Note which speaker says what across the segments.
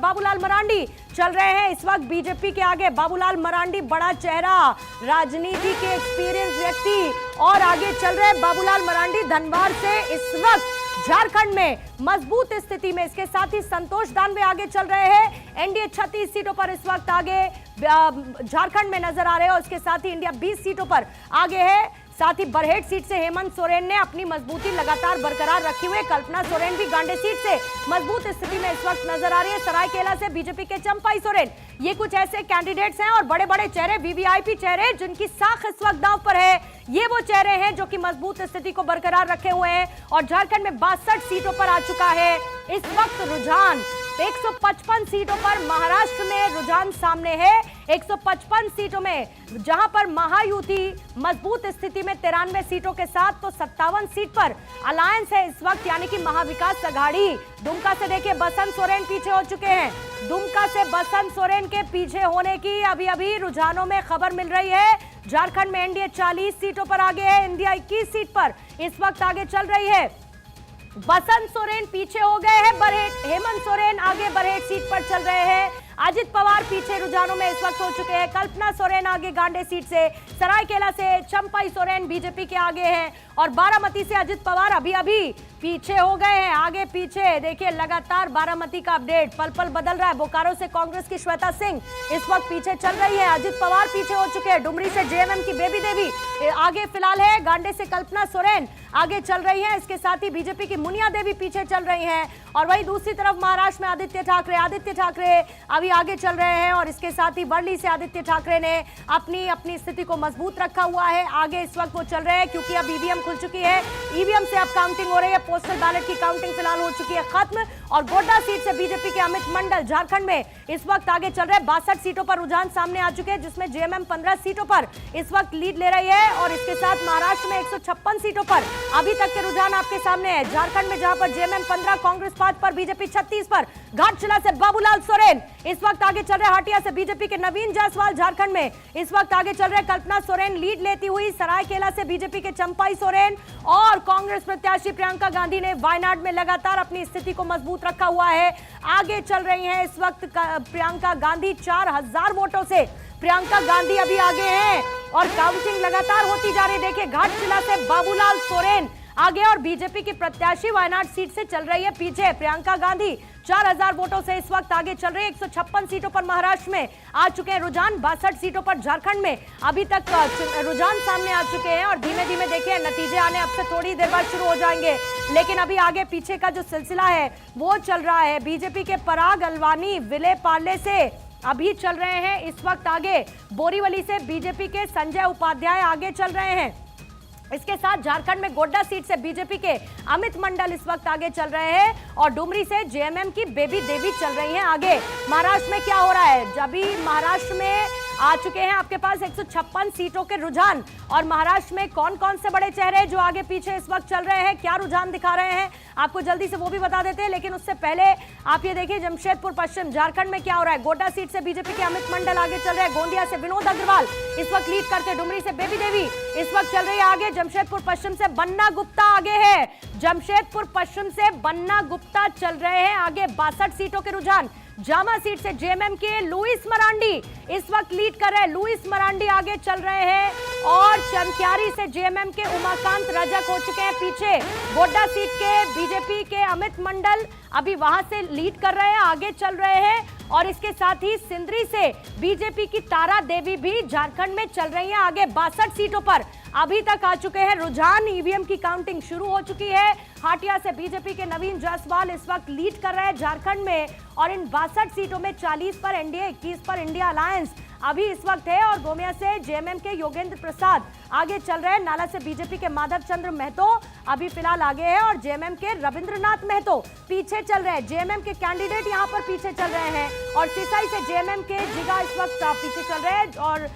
Speaker 1: बाबूलाल मरांडी चल रहे हैं इस वक्त बीजेपी के आगे। बाबूलाल मरांडी बड़ा चेहरा, राजनीति के एक्सपीरियंस व्यक्ति और आगे चल रहे हैं बाबूलाल मरांडी धनबाद से इस वक्त झारखंड में मजबूत स्थिति में। इसके साथ ही संतोष दानवे आगे चल रहे हैं। एनडीए 36 सीटों पर इस वक्त आगे झारखंड में नजर आ रहे हैं और इसके साथ ही इंडिया 20 सीटों पर आगे है। साथ ही बरहेट सीट से हेमंत सोरेन ने अपनी मजबूती लगातार बरकरार रखी हुई। कल्पना सोरेन भी गांडे सीट से मजबूत स्थिति में इस वक्त नजर आ रही है। सरायकेला से बीजेपी के चंपाई सोरेन, ये कुछ ऐसे कैंडिडेट्स हैं और बड़े बड़े चेहरे, वीवीआईपी चेहरे जिनकी साख इस वक्त दांव पर है। ये वो चेहरे हैं जो कि मजबूत स्थिति को बरकरार रखे हुए हैं और झारखंड में 62 सीटों पर आ चुका है इस वक्त रुझान। 155 सीटों पर महाराष्ट्र में रुझान सामने है। 155 सीटों में जहां पर महायुति मजबूत स्थिति में 93 सीटों के साथ, तो 57 सीट पर अलायंस है इस वक्त, यानी कि महाविकास अघाड़ी। दुमका से देखिए बसंत सोरेन पीछे हो चुके हैं। दुमका से बसंत सोरेन के पीछे होने की अभी रुझानों में खबर मिल रही है। झारखंड में एनडीए 40 सीटों पर आगे है, इंडिया 21 सीट पर इस वक्त आगे चल रही है। बसंत सोरेन पीछे हो गए हैं बरहेट, हेमंत सोरेन आगे बरहेट सीट पर चल रहे हैं। अजित पवार पीछे रुझानों में इस वक्त हो चुके हैं। कल्पना सोरेन आगे गांडे सीट से, सरायकेला से चंपाई सोरेन बीजेपी के आगे हैं और बारामती से अजित पवार अभी पीछे हो गए हैं। आगे पीछे देखिए लगातार बारामती का अपडेट पल पल बदल रहा है। बोकारो से कांग्रेस की श्वेता सिंह इस वक्त पीछे चल रही है। अजित पवार पीछे हो चुके हैं। डुमरी से जेएमएम की बेबी देवी आगे फिलहाल है। गांडे से कल्पना सोरेन आगे चल रही है। इसके साथ ही बीजेपी की मुनिया देवी पीछे चल रही हैं और वही दूसरी तरफ महाराष्ट्र में आदित्य ठाकरे अभी आगे चल रहे हैं और इसके साथ ही वर्ली से आदित्य ठाकरे ने अपनी स्थिति को मजबूत रखा हुआ है। आगे इस वक्त वो चल रहे हैं क्योंकि अब ईवीएम खुल चुकी है। ईवीएम से अब काउंटिंग हो रही है। पोस्टल बैलेट की काउंटिंग फिलहाल हो चुकी है खत्म और गोड्डा सीट से बीजेपी के अमित मंडल झारखंड में इस वक्त आगे चल रहे हैं। 62 सीटों पर रुझान सामने आ चुके हैं जिसमें जेएमएम 15 सीटों पर इस वक्त लीड ले रही है और इसके साथ महाराष्ट्र में 156 सीटों पर अभी तक के रुझान आपके सामने है। झारखंड में जहां पर जेएमएम 15, कांग्रेस 5 पर, बीजेपी 36 पर। घाटशिला से बाबूलाल सोरेन इस वक्त आगे चल रहे। हटिया से बीजेपी के नवीन जायसवाल झारखंड में इस वक्त आगे चल रहे। कल्पना सोरेन लीड लेती हुई। सरायकेला से बीजेपी के चंपाई सोरेन और कांग्रेस प्रत्याशी प्रियंका गांधी ने वायनाड में लगातार अपनी स्थिति को मजबूत रखा हुआ है। आगे चल रही हैं इस वक्त प्रियंका गांधी 4000 वोटों से। प्रियंका गांधी अभी आगे हैं और काउंटिंग लगातार होती जा रही। देखिए घाटशिला से बाबूलाल सोरेन आगे और बीजेपी की प्रत्याशी वायनाड सीट से चल रही है पीछे। प्रियंका गांधी 4000 वोटों से इस वक्त आगे चल रही है। 156 सीटों पर महाराष्ट्र में आ चुके हैं रुझान। 62 सीटों पर झारखंड में अभी तक रुझान सामने आ चुके हैं और धीमे धीमे देखिए नतीजे आने अब से थोड़ी देर बाद शुरू हो जाएंगे, लेकिन अभी आगे पीछे का जो सिलसिला है वो चल रहा है। बीजेपी के पराग अलवानी विले पार्ले से अभी चल रहे हैं इस वक्त आगे। बोरीवली से बीजेपी के संजय उपाध्याय आगे चल रहे हैं। इसके साथ झारखंड में गोड्डा सीट से बीजेपी के अमित मंडल इस वक्त आगे चल रहे हैं और डुमरी से जेएमएम की बेबी देवी चल रही हैं आगे। महाराष्ट्र में क्या हो रहा है? अभी महाराष्ट्र में आ चुके हैं आपके पास 156 सीटों के रुझान और महाराष्ट्र में कौन कौन से बड़े चेहरे जो आगे पीछे इस वक्त चल रहे हैं, क्या रुझान दिखा रहे हैं, आपको जल्दी से वो भी बता देते हैं। लेकिन उससे पहले आप ये देखिए जमशेदपुर पश्चिम झारखंड में क्या हो रहा है। गोड्डा सीट से बीजेपी के अमित मंडल आगे चल रहे हैं। गोंदिया से विनोद अग्रवाल इस वक्त लीड करते। डुमरी से बेबी देवी इस वक्त चल रही है आगे। जमशेदपुर पश्चिम से बन्ना गुप्ता आगे है। जमशेदपुर पश्चिम से बन्ना गुप्ता चल रहे हैं आगे। 62 सीटों के रुझान। जामा सीट से जेएमएम के लुइस मरांडी इस वक्त लीड कर रहे हैं। लुइस मरांडी आगे चल रहे हैं और चंक्यारी से जेएमएम के उमाकांत रजक हो चुके हैं पीछे। गोड्डा सीट के बीजेपी के अमित मंडल अभी वहां से लीड कर रहे हैं, आगे चल रहे हैं और इसके साथ ही सिंदरी से बीजेपी की तारा देवी भी झारखंड में चल रही हैं आगे। 62 सीटों पर अभी तक आ चुके हैं रुझान। ईवीएम की काउंटिंग शुरू हो चुकी है। हाटिया से बीजेपी के नवीन जायसवाल इस वक्त लीड कर रहे हैं झारखंड में और इन 62 सीटों में 40 पर एनडीए, 21 पर इंडिया अलायंस अभी इस वक्त है और गोमिया से जेएमएम के योगेंद्र प्रसाद आगे चल रहे हैं। नाला से बीजेपी के माधव चंद्र महतो अभी फिलहाल आगे है और जेएमएम के रविंद्रनाथ महतो पीछे चल रहे हैं। जेएमएम के कैंडिडेट यहां पर पीछे चल रहे हैं और सिसाई से जेएमएम के जिगा इस वक्त पीछे चल रहे हैं और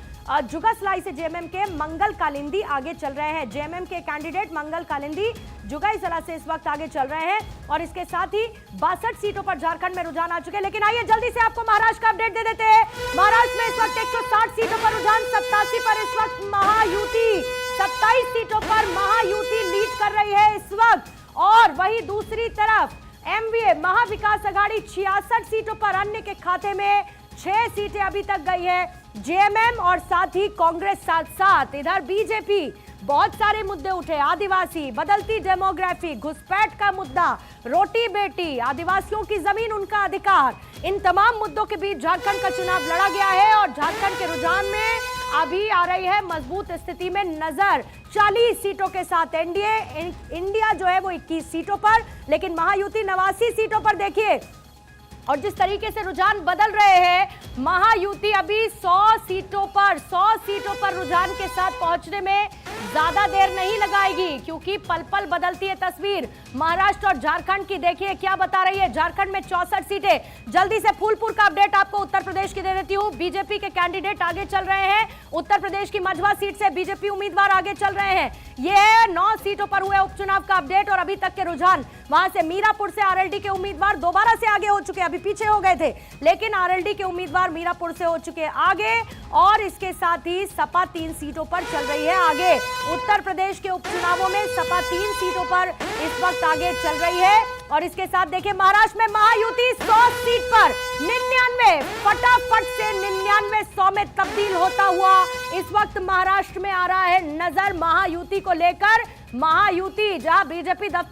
Speaker 1: जुगासलाई से जेएमएम के मंगल कालिंदी आगे चल रहे हैं। जेएमएम के कैंडिडेट मंगल कालिंदी जुगाईसला से इस वक्त आगे चल रहे हैं और इसके साथ ही 62 सीटों पर झारखंड में रुझान आ चुके हैं। लेकिन आइए जल्दी से आपको महाराष्ट्र का अपडेट दे देते हैं। महाराष्ट्र में इस वक्त 160 सीटों पर रुझान। 87 पर इस वक्त महायुति, 27 सीटों पर महायुति लीड कर रही है इस वक्त और वही दूसरी तरफ एमवीए महाविकास आघाड़ी 66 सीटों पर, अन्य के खाते में 6 सीटें अभी तक गई है। जेएमएम और साथ ही कांग्रेस साथ साथ इधर बीजेपी, बहुत सारे मुद्दे उठे, आदिवासी, बदलती डेमोग्राफी, घुसपैठ का मुद्दा, रोटी बेटी, आदिवासियों की जमीन उनका अधिकार, इन तमाम मुद्दों के बीच झारखंड का चुनाव लड़ा गया है और झारखंड के रुझान में अभी आ रही है मजबूत स्थिति में नजर। 40 सीटों के साथ एनडीए इंडिया जो है वो 21 सीटों पर, लेकिन महायुति 89 सीटों पर। देखिए और जिस तरीके से रुझान बदल रहे हैं, महायुति अभी 100 सीटों पर रुझान के साथ पहुंचने में ज्यादा देर नहीं लगाएगी, क्योंकि पल पल बदलती है तस्वीर। महाराष्ट्र और झारखंड की देखिए क्या बता रही है। झारखंड में 64 सीटें। जल्दी से फूलपुर का अपडेट आपको उत्तर प्रदेश की दे देती हूं। बीजेपी के कैंडिडेट आगे चल रहे हैं। उत्तर प्रदेश की मझवा सीट से बीजेपी उम्मीदवार आगे चल रहे हैं। यह 9 सीटों पर हुए उपचुनाव का अपडेट और अभी तक के रुझान। वहां से मीरापुर से आरएलडी के उम्मीदवार दोबारा से आगे हो चुके, अभी पीछे हो गए थे, लेकिन आरएलडी के उम्मीदवार मीरापुर से हो चुके आगे। और इसके साथ ही सपा 3 सीटों पर चल रही है आगे। उत्तर प्रदेश के उपचुनावों में सपा 3 सीटों पर इस वक्त आगे चल रही है। और इसके साथ देखिए महाराष्ट्र में महायुति 100 सीट पर 99, फटाफट से 99 100 में तब्दील होता हुआ इस वक्त महाराष्ट्र में आ रहा है नजर। महायुति को लेकर, महायुति जहां बीजेपी दफ्तर